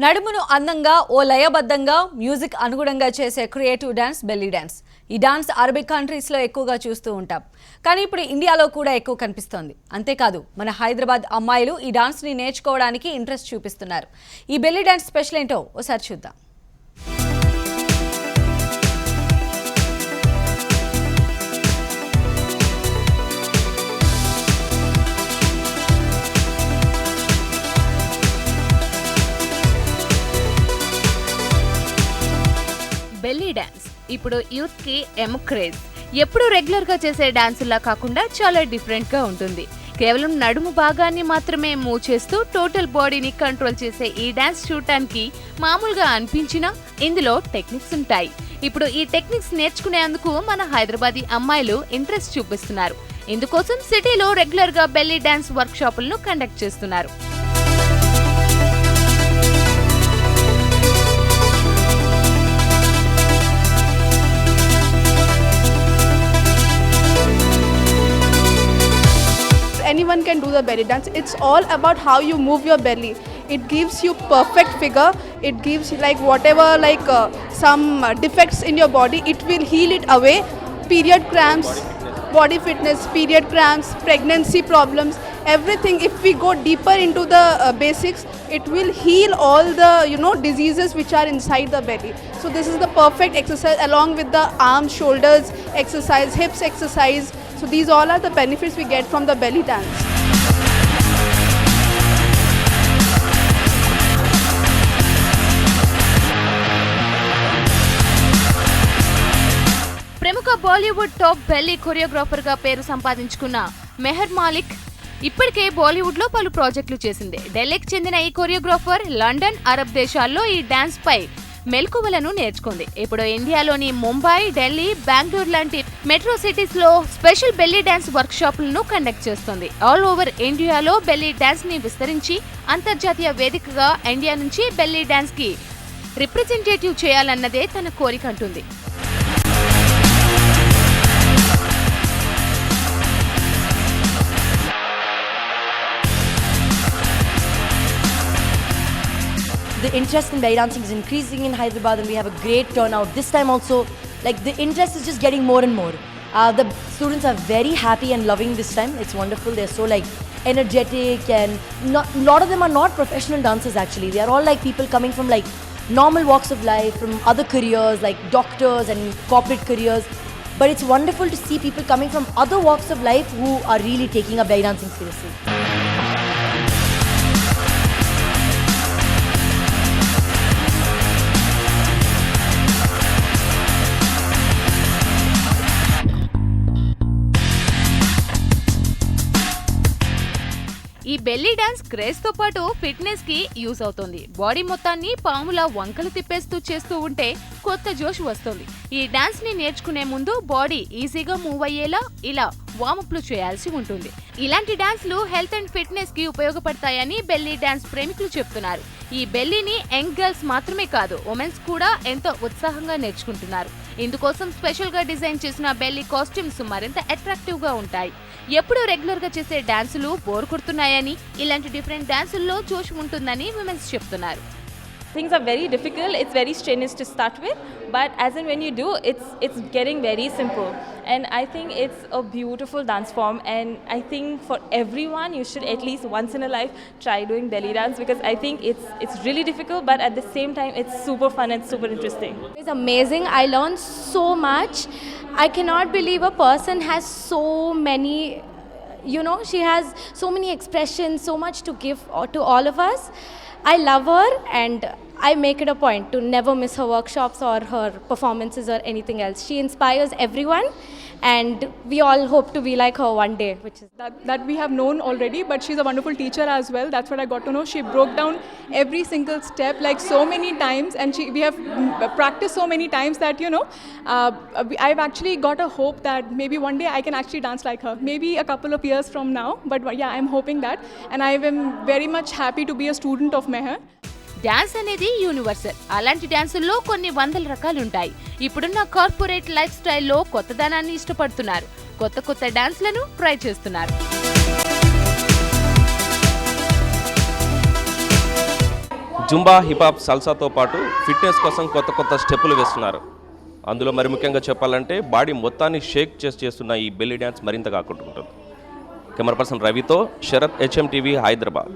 నడుమును అందంగా ఓ లయబద్ధంగా మ్యూజిక్ అనుగుణంగా చేసే క్రియేటివ్ డాన్స్ బెల్లీ డాన్స్. ఈ డాన్స్ అరబిక్ కంట్రీస్ లో ఎక్కువగా చూస్తూ ఉంటాం. కానీ ఇప్పుడు ఇండియాలో కూడా ఎక్కువ కనిపిస్తోంది. అంతేకాదు మన హైదరాబాద్ అమ్మాయిలు ఈ డాన్స్ ని నేర్చుకోవడానికి ఇంట్రెస్ట్ చూపిస్తున్నారు. ఈ బెల్లీ డాన్స్ స్పెషల్ ఏంటో ఒకసారి చూద్దాం. బెల్లీ డాన్స్ ఇప్పుడు యూత్ కి క్రేజ్. ఎప్పుడు రెగ్యులర్ గా చేసే డాన్సులా కాకుండా చాలా డిఫరెంట్ గా ఉంటుంది. కేవలం నడుము భాగాన్ని మాత్రమే మూవ్ చేస్తూ టోటల్ బాడీని కంట్రోల్ చేసే ఈ డాన్స్ చూడటానికి మామూలుగా అనిపించినా ఇందులో టెక్నిక్స్ ఉంటాయి. ఇప్పుడు ఈ టెక్నిక్స్ నేర్చుకునేందుకు మన హైదరాబాదీ అమ్మాయిలు ఇంట్రెస్ట్ చూపిస్తున్నారు. ఇందుకోసం సిటీలో రెగ్యులర్ గా బెల్లీ డాన్స్ వర్క్ షాపులను కండక్ట్ చేస్తున్నారు. Anyone can do the belly dance. It's all about how you move your belly. It gives you perfect figure. It gives like whatever some defects in your body, it will heal it away. Period cramps, body fitness, period cramps, pregnancy problems, everything. If we go deeper into the basics, it will heal all the diseases which are inside the belly. So this is the perfect exercise along with the arms, shoulders exercise, hips exercise. So these all are the benefits we get from the belly dance. ప్రముఖ Bollywood top belly choreographer గా పేరు సంపాదించుకున్న మెహర్ మాలిక్ ఇప్పటికే బాలీవుడ్ లో పలు ప్రాజెక్టులు చేసింది. ఢిల్లీకి చెందిన ఈ కొరియోగ్రాఫర్ లండన్, అరబ్ దేశాల్లో ఈ డాన్స్ పై మెలకువలను నేర్చుకుంది. ఇప్పుడు ఇండియాలోని ముంబై, ఢిల్లీ, బెంగళూరు లాంటి మెట్రో సిటీస్ లో స్పెషల్ బెల్లీ డాన్స్ వర్క్ షాపులను కండక్ట్ చేస్తుంది. ఆల్ ఓవర్ ఇండియాలో బెల్లీ డాన్స్ ని విస్తరించి అంతర్జాతీయ వేదికగా ఇండియా నుంచి బెల్లీ డాన్స్ కి రిప్రజెంటేటివ్ చేయాలన్నదే తన కోరిక అంటుంది. The interest in belly dancing is increasing in Hyderabad and we have a great turnout. This time also, the interest is just getting more and more. The students are very happy and loving this time. It's wonderful. They're so energetic and a lot of them are not professional dancers actually. They are all people coming from normal walks of life, from other careers like doctors and corporate careers. But it's wonderful to see people coming from other walks of life who are really taking up belly dancing seriously. ఈ belly dance craze తో పాటు fitness కి use అవుతుంది. Body మొత్తాన్ని పాములా వంకలు తిప్పేస్తూ చేస్తూ ఉంటే కొత్త జోష్ వస్తుంది. ఈ డాన్స్ ని నేర్చుకునే ముందు బాడీ ఈజీగా మూవ్ అయ్యేలా ఇలా వార్మప్లు చేయాల్సి ఉంటుంది. ఇలాంటి డాన్స్లు హెల్త్ అండ్ ఫిట్నెస్ కి ఉపయోగపడతాయని బెల్లీ డాన్స్ ప్రేమికులు చెప్తున్నారు. ఈ బెల్లీని యంగ్ గర్ల్స్ మాత్రమే కాదు, ఉమెన్స్ కూడా ఎంతో ఉత్సాహంగా నేర్చుకుంటున్నారు. ఇందుకోసం స్పెషల్ గా డిజైన్ చేసిన బెల్లీ కాస్ట్యూమ్స్ మరింత అట్రాక్టివ్ గా ఉంటాయి. ఎప్పుడు రెగ్యులర్ గా చేసే డాన్సులు బోర్ కొడుతున్నాయని, ఇలాంటి డిఫరెంట్ డాన్సుల్లో జోష్ ఉంటుందని విమెన్స్ చెప్తున్నారు. Things are very difficult, it's very strenuous to start with, but as and when you do, it's getting very simple. And I think it's a beautiful dance form, and I think for everyone you should at least once in a life try doing belly dance, because I think it's really difficult, but at the same time it's super fun and super interesting. It's amazing. I learned so much. I cannot believe a person has so many, she has so many expressions, so much to give to all of us. I love her and I make it a point to never miss her workshops or her performances or anything else. She inspires everyone and we all hope to be like her one day, which is that we have known already, but she's a wonderful teacher as well. That's what I got to know. She broke down every single step so many times, and we have practiced so many times that I've actually got a hope that maybe one day I can actually dance like her, maybe a couple of years from now, but yeah, I'm hoping that, and I am very much happy to be a student of Meher. Dance అనేది universal. అలాంటి డాన్సుల్లో కొన్ని వందల రకాలుంటాయి. ఇప్పుడున్న corporate life స్టైల్లో కొత్తదనాన్ని ఇష్టపడుతున్నారు. కొత్త డాన్స్లను try చేస్తున్నారు. జుంబా, హిపాప్, సల్సాతో పాటు ఫిట్నెస్ కోసం కొత్త కొత్త స్టెప్పులు వేస్తున్నారు. అందులో మరి ముఖ్యంగా చెప్పాలంటే బాడీ మొత్తాన్ని షేక్ చేస్తున్న ఈ బెల్లీ డ్యాన్స్ మరింతగా ఆకట్టుకుంటుంది. కెమెరా పర్సన్ రవితో శరత్, HM TV, హైదరాబాద్.